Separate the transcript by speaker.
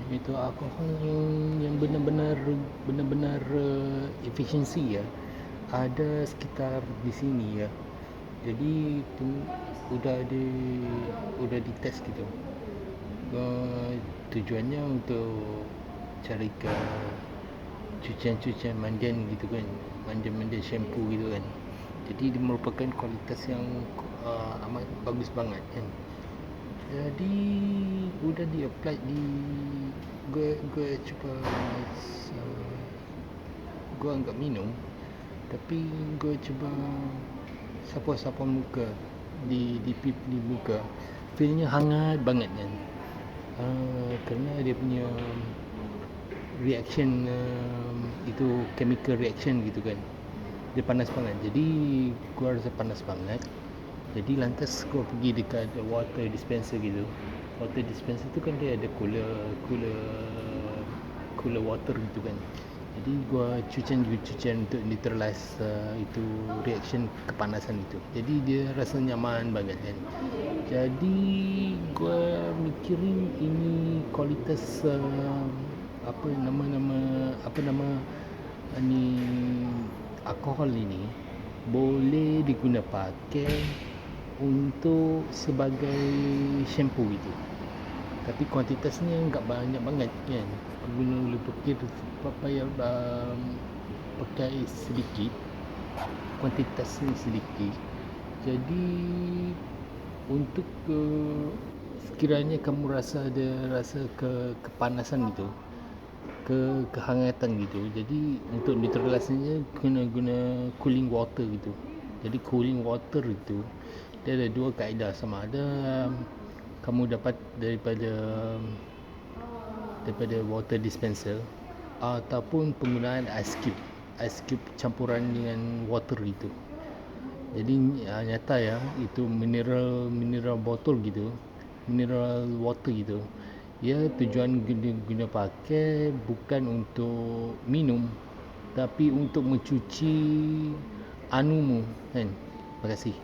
Speaker 1: Itu alkohol yang benar-benar efisiensi ya. Ada sekitar di sini ya. Jadi tu udah dites gitu. Tujuannya untuk carikan cucian-cucian mandian gitu kan, mandian shampoo gitu kan. Jadi dia merupakan kualitas yang amat bagus banget kan. Jadi udah di apply di gue cuba gue anggap minum, tapi gue cuba sapu-sapu muka di pipi di muka, feelnya hangat banget kan. Kerana dia punya reaction, itu chemical reaction gitu kan, dia panas banget. Jadi gua rasa panas banget, jadi lantas gua pergi dekat water dispenser gitu. Water dispenser tu kan dia ada cooler water gitu kan. Jadi gua cucian untuk neutralize itu reaction kepanasan itu. Jadi dia rasa nyaman banget kan. Jadi gua mikirin ini kualitas apa nama ni alkohol ini boleh digunakan pakai untuk sebagai shampoo gitu, tapi kuantitasnya enggak banyak banget kan. Guna boleh pakai sedikit, kuantitasnya sedikit. Jadi untuk sekiranya kamu rasa ada rasa kepanasan gitu, kehangatan gitu, jadi untuk neutralisasinya kena guna cooling water gitu. Jadi cooling water itu dia ada dua kaedah, sama ada kamu dapat daripada water dispenser ataupun penggunaan ice cube campuran dengan water itu. Jadi nyata ya, itu mineral botol gitu, mineral water gitu, ya tujuan guna pakai bukan untuk minum, tapi untuk mencuci anumu kan. Terima kasih.